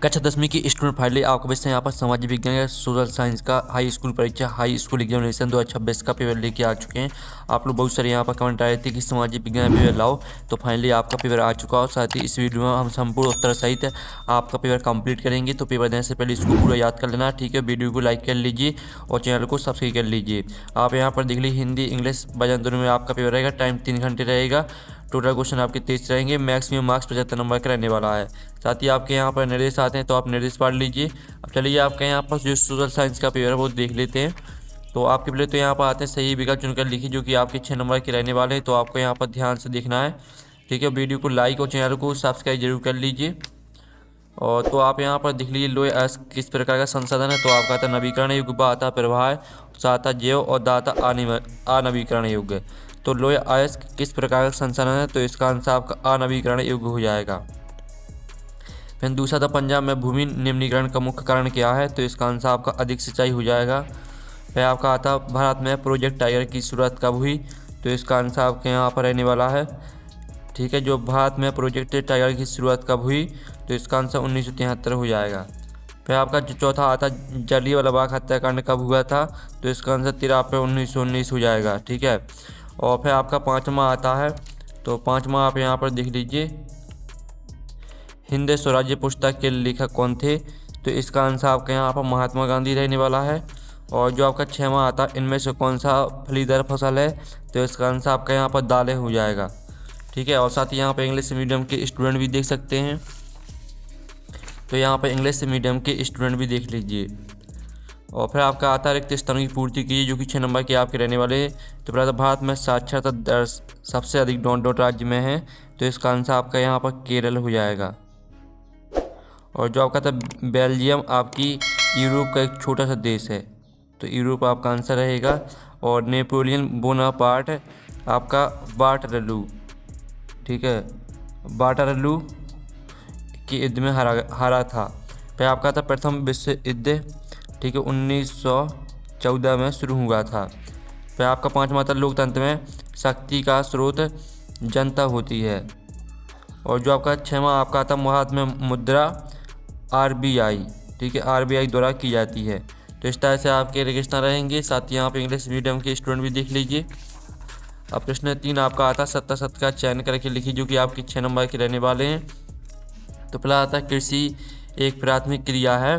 कक्षा 10वीं की स्टूडेंट फाइनली आपका विषय यहाँ पर सामाजिक विज्ञान या सोशल साइंस का हाई स्कूल परीक्षा हाई स्कूल एग्जामिनेशन 2026 का पेपर लेके आ चुके हैं। आप लोग बहुत सारे यहाँ पर कमेंट आए थे कि सामाजिक विज्ञान पेपर लाओ, तो फाइनली आपका पेपर आ चुका हो। साथ ही इस वीडियो में हम संपूर्ण उत्तर सहित आपका पेपर कंप्लीट करेंगे। तो पेपर देने से पहले इसको पूरा याद कर लेना, ठीक है। वीडियो को लाइक कर लीजिए और चैनल को सब्सक्राइब कर लीजिए। आप यहाँ पर देख लीजिए हिंदी इंग्लिश वजन दोनों में आपका पेपर रहेगा। टाइम 3 घंटे रहेगा। टोटल क्वेश्चन आपके 23 रहेंगे। मैक्सिमम मार्क्स 75 नंबर का रहने वाला है। साथ ही आपके यहाँ पर निर्देश आते हैं, तो आप निर्देश पढ़ लीजिए। अब चलिए आपके यहाँ पर जो सोशल साइंस का पेपर है वो देख लेते हैं। तो आपके पहले तो यहाँ पर आते हैं सही विकल्प चुनकर लिखिए, जो कि आपके 6 नंबर के रहने वाले हैं। तो आपको यहाँ पर ध्यान से देखना है, ठीक है। वीडियो को लाइक और चैनल को सब्सक्राइब जरूर कर लीजिए। और तो आप यहाँ पर देख लीजिए लोय किस प्रकार का संसाधन है। तो आपका आता नवीकरण योग्य, बा आता प्रवाह, साता जैव और दाता अनवीकरण योग्य। तो लोय अयस्क किस प्रकार का संसाधन है, तो इसका आंसर आपका अनवीकरण योग्य हो जाएगा। फिर दूसरा था पंजाब में भूमि निम्नीकरण का मुख्य कारण क्या है, तो इसका आंसर आपका अधिक सिंचाई हो जाएगा। फिर आपका आता भारत में प्रोजेक्ट टाइगर की शुरुआत कब हुई, तो इसका आंसर आपके यहाँ पर रहने वाला है, ठीक है। जो भारत में प्रोजेक्ट टाइगर की शुरुआत कब हुई, तो इसका आंसर 1973 हो जाएगा। फिर आपका जो चौथा आता जलियांवाला बाग हत्याकांड कब हुआ था, तो इसका आंसर 13 अप्रैल 1919 हो जाएगा, ठीक है। और फिर आपका पाँचवा आता है, तो पाँचवा आप यहाँ पर देख लीजिए हिंद स्वराज्य पुस्तक के लेखक कौन थे, तो इसका आंसर आपका यहाँ पर महात्मा गांधी रहने वाला है। और जो आपका छठवां आता है इनमें से कौन सा फलीदार फसल है, तो इसका आंसर आपका यहाँ पर दालें हो जाएगा, ठीक है। और साथ ही यहाँ पर इंग्लिश मीडियम के स्टूडेंट भी देख सकते हैं, तो यहाँ पर इंग्लिश मीडियम के स्टूडेंट भी देख लीजिए। और फिर आपका आता है रिक्त स्थानों की पूर्ति कीजिए, जो कि 6 नंबर के आपके रहने वाले हैं। तो पहला भारत में साक्षरता दर सबसे अधिक डॉट राज्य में है, तो इसका आंसर आपका यहाँ पर केरल हो जाएगा। और जो आपका था बेल्जियम आपकी यूरोप का एक छोटा सा देश है, तो यूरोप आपका आंसर रहेगा। और नेपोलियन बोनापार्ट आपका वाटरलू, ठीक है, वाटरलू के युद्ध में हारा था। फिर आपका था प्रथम विश्व युद्ध, ठीक है, 1914 में शुरू हुआ था। फिर आपका पाँचवा था लोकतंत्र में शक्ति का स्रोत जनता होती है। और जो आपका छठवां आपका था महात्मा मुद्रा आरबीआई, ठीक है, आरबीआई द्वारा की जाती है। तो इस तरह से आपके रेगिस्तान रहेंगे। साथ ही यहाँ पे इंग्लिश मीडियम के स्टूडेंट भी देख लीजिए। अब प्रश्न 3 आपका आता सत्ता शब्द का चयन करके लिखिए, जो कि आपके 6 नंबर के रहने वाले हैं। तो पहला आता कृषि एक प्राथमिक क्रिया है,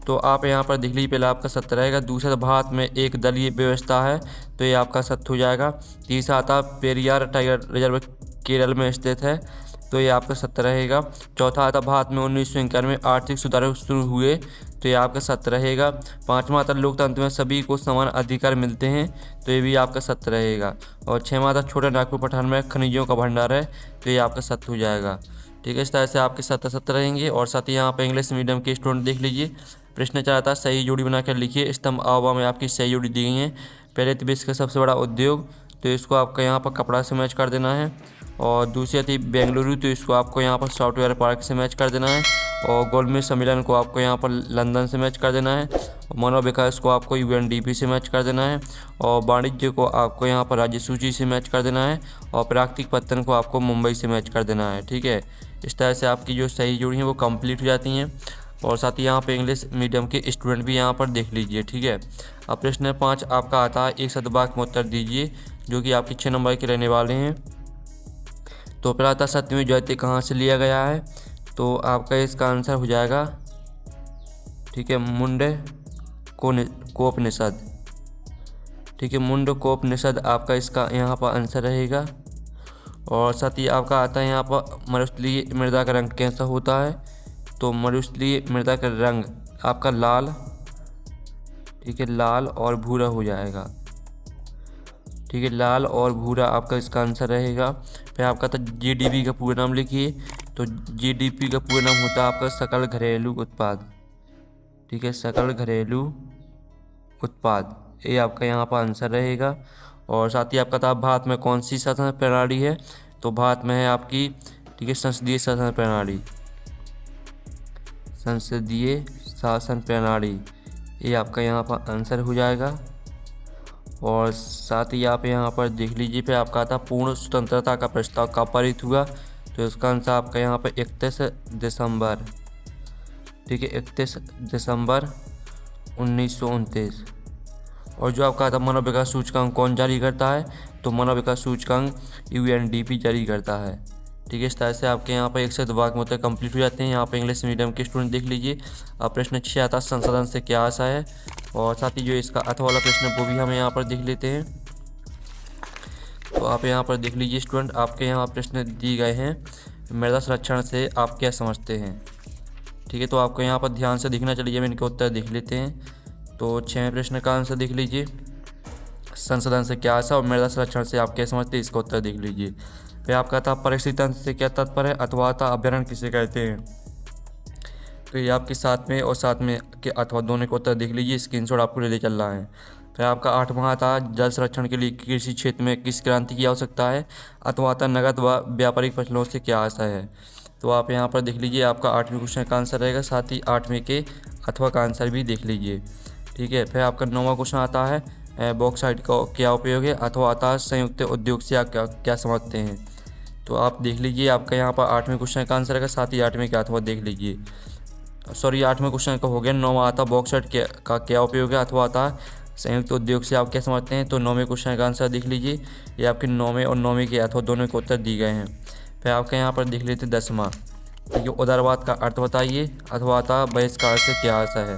तो आप यहाँ पर देख लीजिए पहला आपका सत्य रहेगा। दूसरा भारत में एक दलीय व्यवस्था है, तो ये आपका सत्य हो जाएगा। तीसरा आता पेरियार टाइगर रिजर्व केरल में स्थित है, तो ये आपका सत्य रहेगा। चौथा आता भारत में 1991 में आर्थिक सुधार शुरू हुए, तो ये आपका सत्य रहेगा। पाँचवा आता लोकतंत्र में सभी को समान अधिकार मिलते हैं, तो ये भी आपका सत्य रहेगा। और छठवां आता छोटे नागपुर पठान में खनिजों का भंडार है, तो ये आपका सत्य हो जाएगा, ठीक है। इस तरह से आपके सत्य रहेंगे। और साथ ही यहाँ पर इंग्लिश मीडियम के स्टूडेंट देख लीजिए। प्रश्न चाहता सही जोड़ी बनाकर लिखिए। स्तंभ आवा में आपकी सही जोड़ी दी गई है। पहले तो विश्व का सबसे बड़ा उद्योग, तो इसको आपका यहाँ पर कपड़ा से मैच कर देना है। और दूसरी थी बेंगलुरु, तो इसको आपको यहाँ पर सॉफ्टवेयर पार्क से मैच कर देना है। और गोलमेज सम्मेलन को आपको यहाँ पर लंदन से मैच कर देना है। मानव विकास को आपको यूएनडीपी से मैच कर देना है। और वाणिज्य को आपको यहाँ पर राज्य सूची से मैच कर देना है। और प्राकृतिक पत्तन को आपको मुंबई से मैच कर देना है, ठीक है। इस तरह से आपकी जो सही जोड़ी हैं वो कंप्लीट हो जाती हैं। और साथ ही यहाँ पे इंग्लिश मीडियम के स्टूडेंट भी यहाँ पर देख लीजिए, ठीक है। अब प्रश्न 5 आपका आता है एक शतवाक्य में उत्तर दीजिए, जो कि आपके 6 नंबर के रहने वाले हैं। तो पहला था सत्यमेव जयते कहाँ से लिया गया है, तो आपका इसका आंसर हो जाएगा, ठीक है, मुंडकोपनिषद, ठीक है, मुंडकोपनिषद आपका इसका यहाँ पर आंसर रहेगा। और साथ ही आपका आता है यहाँ पर मरुस्थलीय मृदा का रंग कैसा होता है, तो मरुस्थलीय मृदा का रंग आपका लाल, ठीक है, लाल और भूरा हो जाएगा, ठीक है, लाल और भूरा आपका इसका आंसर रहेगा। फिर आपका था जीडीपी का पूरा नाम लिखिए, तो जीडीपी का पूरा नाम होता है आपका सकल घरेलू उत्पाद, ठीक है, सकल घरेलू उत्पाद, ये आपका यहाँ पर आंसर रहेगा। और साथ ही आपका था भारत में कौन सी शासन प्रणाली है, तो भारत में है आपकी, ठीक है, संसदीय शासन प्रणाली, संसदीय शासन प्रणाली, ये आपका यहाँ पर आंसर हो जाएगा। और साथ ही आप यहाँ पर देख लीजिए। फिर आपका आता पूर्ण स्वतंत्रता का प्रस्ताव कब पारित हुआ, तो इसका आंसर आपका यहाँ पर 31 दिसंबर ठीक है, 31 दिसंबर 1929। और जो आपका आता मनोविकास सूचकांक कौन जारी करता है, तो मनोविकास सूचकांक UNDP जारी करता है। ठीक है, इस तरह से आपके यहाँ पर 102 वाक्य मतलब कंप्लीट हो जाते हैं। यहाँ पर इंग्लिश मीडियम के स्टूडेंट देख लीजिए, अब प्रश्न 6 आता है संसाधन से क्या आशा है, और साथ ही जो इसका अथवा वाला प्रश्न वो भी हम यहाँ पर देख लेते हैं। तो आप यहाँ पर देख लीजिए स्टूडेंट, आपके यहाँ प्रश्न दिए गए हैं, मृदा संरक्षण से आप क्या समझते हैं। ठीक है, तो आपको यहाँ पर ध्यान से देखना, चलिए हम इनके उत्तर देख लेते हैं। तो 6वें प्रश्न का आंसर देख लीजिए, संसाधन से क्या आशा और मृदा संरक्षण से आप क्या समझते हैं, इसका उत्तर देख लीजिए। फिर आपका था परिस्थिति तंत्र से क्या तात्पर्य है, अथवा था अभ्यारण्य किसे कहते हैं। तो ये आपके 7वें और 7वें के अथवा दोनों के उत्तर देख लीजिए, स्क्रीनशॉट आपको ले चल रहा है। फिर आपका 8वां था जल संरक्षण के लिए कृषि क्षेत्र में किस क्रांति की आवश्यकता है, अथवा था नगद व व्यापारिक फसलों से क्या आशा है। तो आप यहाँ पर देख लीजिए, आपका 8वें क्वेश्चन का आंसर रहेगा, साथ ही 8वें के अथवा का आंसर भी देख लीजिए। ठीक है, फिर आपका 9वां क्वेश्चन आता है बॉक्साइट का क्या उपयोग है, अथवा आता है संयुक्त उद्योग से आप क्या समझते हैं। तो आप देख लीजिए, आपका यहाँ पर 8वें क्वेश्चन का आंसर रहेगा, साथ ही 8वें का अथवा देख लीजिए। सॉरी, 8वें क्वेश्चन का हो गया। 9वां आता बॉक्साइट का क्या उपयोग है, अथवा आता संयुक्त उद्योग से आप क्या समझते हैं। तो 9वें क्वेश्चन का आंसर देख लीजिए, ये आपके 9वें और 9वीं के अथवा दोनों के उत्तर दिए गए हैं। फिर आपके यहाँ पर देख लेते 10वां, ठीक है, उदारवाद का अर्थ बताइए, अथवा आता बहिष्कार से क्या आशा है।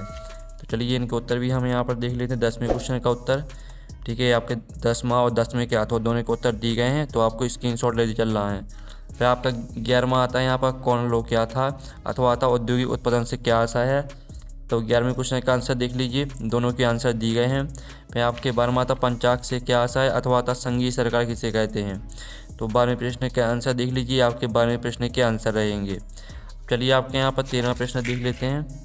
तो चलिए इनके उत्तर भी हम यहाँ पर देख लेते हैं, 10वें क्वेश्चन का उत्तर। ठीक है, आपके 10वां और 10वें के अथवा दोनों के उत्तर दिए गए हैं, तो आपको स्क्रीनशॉट लेते चल रहा है। फिर आपका 11वां आता है यहाँ पर कौन लोग क्या था, अथवा आता औद्योगिक उत्पादन से क्या आशा है। तो 11वें क्वेश्चन का आंसर देख लीजिए, दोनों के आंसर दिए गए हैं। फिर आपके 12वां आता पंचांग से क्या आशा है, अथवा आता संघीय सरकार किसे कहते हैं। तो 12वें प्रश्न के आंसर देख लीजिए, आपके 12वें प्रश्न के आंसर रहेंगे। चलिए आपके यहाँ पर 13वां प्रश्न देख लेते हैं।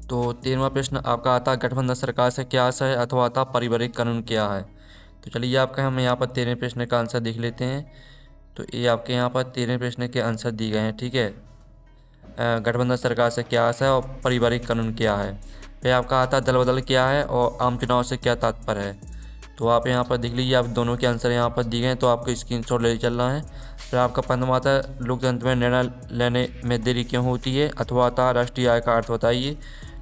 तो 13वां प्रश्न आपका आता गठबंधन सरकार से क्या आशा है, अथवा आता पारिवारिक कानून क्या है। तो चलिए आपका हम यहाँ पर 13वें प्रश्न का आंसर देख लेते हैं। तो ये आपके यहाँ पर 13वें प्रश्न के आंसर दिए गए हैं। ठीक है, गठबंधन सरकार से क्या आशा है और पारिवारिक कानून क्या है। फिर आपका आता दल बदल क्या है और आम चुनाव से क्या तात्पर्य है। तो आप यहाँ पर देख लीजिए, आप दोनों के आंसर यहाँ पर दिए गए हैं, तो आपको स्क्रीनशॉट ले चलना है। फिर आपका 15वां आता है लोकतंत्र में निर्णय लेने में देरी क्यों होती है, अथवा आता राष्ट्रीय आय का अर्थ बताइए।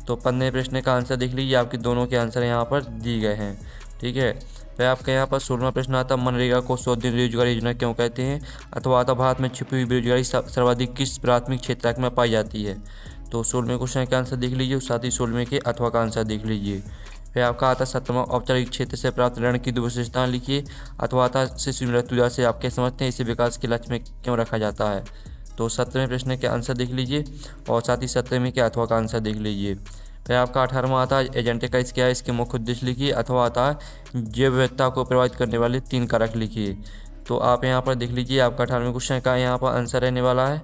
तो 15वें प्रश्न का आंसर देख लीजिए, आपके दोनों के आंसर यहाँ पर दिए गए हैं। ठीक है, फिर आपके यहाँ पर 16वां प्रश्न आता मनरेगा को 100 दिन रोजगार योजना क्यों कहते हैं, अथवा आता भारत में छिपी हुई बेरोजगारी सर्वाधिक किस प्राथमिक क्षेत्र में पाई जाती है। तो 16वें क्वेश्चन का आंसर देख लीजिए, साथ ही 16वें के अथवा का आंसर देख लीजिए। फिर आपका आता 17वां औपचारिक क्षेत्र से प्राप्त ऋण की 2 विशेषताएं लिखिए, अथवा आता शिशु मृत्यु दर से आप क्या समझते हैं, इसे विकास के लक्ष्य में क्यों रखा जाता है। तो 17वें प्रश्न के आंसर देख लीजिए, और साथ ही 17वें के अथवा का आंसर देख लीजिए। फिर आपका 18वां आता है एजेंटे का क्या है, इसके मुख्य उद्देश्य लिखिए, अथवा आता है जैव विविधता को प्रभावित करने वाले 3 कारक लिखिए। तो आप यहाँ पर देख लीजिए, आपका 18वें क्वेश्चन का यहाँ पर आंसर रहने वाला है।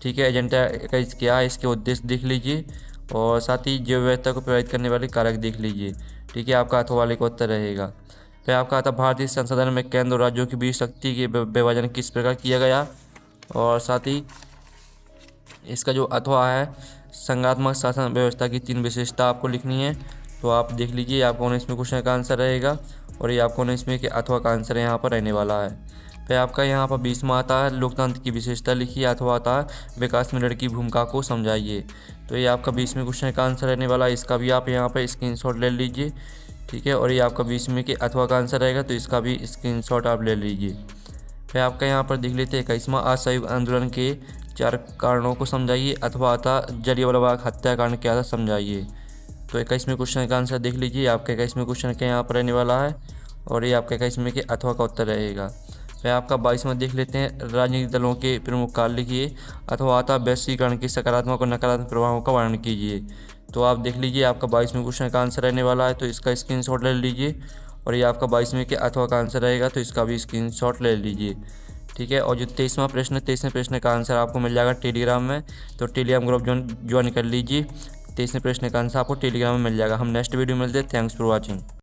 ठीक है, एजेंटा का क्या है, इसके उद्देश्य देख लीजिए, और साथ ही जैव विविधता को प्रभावित करने वाले कारक देख लीजिए। ठीक है, आपका अथवा वाले का उत्तर रहेगा। फिर आपका आता भारतीय संसद में केंद्र और राज्यों के बीच शक्ति के विभाजन किस प्रकार किया गया, और साथ ही इसका जो अथवा है संघात्मक शासन व्यवस्था की 3 विशेषता आपको लिखनी है। तो आप देख लीजिए, आपको 19वें क्वेश्चन का आंसर रहेगा, और ये आपको 19वें के अथवा का आंसर यहाँ पर रहने वाला है। फिर आपका यहाँ पर 20वां आता है लोकतंत्र की विशेषता लिखिए, अथवा आता है विकास में लड़की भूमिका को समझाइए। तो ये आपका 20वें क्वेश्चन का आंसर रहने वाला है, इसका भी आप यहाँ पर स्क्रीनशॉट ले लीजिए। ठीक है, और ये आपका 20वें के अथवा का आंसर रहेगा, तो इसका भी स्क्रीनशॉट आप ले लीजिए। फिर आपका यहाँ पर देख लेते हैं 21वां असहयोग आंदोलन के 4 कारणों को समझाइए, अथवा आता जलियांवाला बाग हत्याकांड क्या था समझाइए। तो 21वें क्वेश्चन का आंसर देख लीजिए, आपके 21वें क्वेश्चन के यहाँ पर रहने वाला है, और ये आपके 21वें के अथवा का उत्तर रहेगा। फिर आपका 22वां देख लेते हैं राजनीतिक दलों के प्रमुख कार्य लिखिए, अथवा आता वैश्वीकरण के सकारात्मक और नकारात्मक प्रभावों का वर्णन कीजिए। तो आप देख लीजिए, आपका 22वें क्वेश्चन का आंसर रहने वाला है, तो इसका स्क्रीनशॉट ले लीजिए, और ये आपका 22वें के अथवा का आंसर रहेगा, तो इसका भी स्क्रीनशॉट ले लीजिए। ठीक है, और जो 23वां प्रश्न का आंसर आपको मिल जाएगा टेलीग्राम में, तो टेलीग्राम ग्रुप ज्वाइन कर लीजिए। 23वें प्रश्न का आंसर आपको टेलीग्राम में मिल जाएगा। हम नेक्स्ट वीडियो में मिलते हैं। Thanks for watching.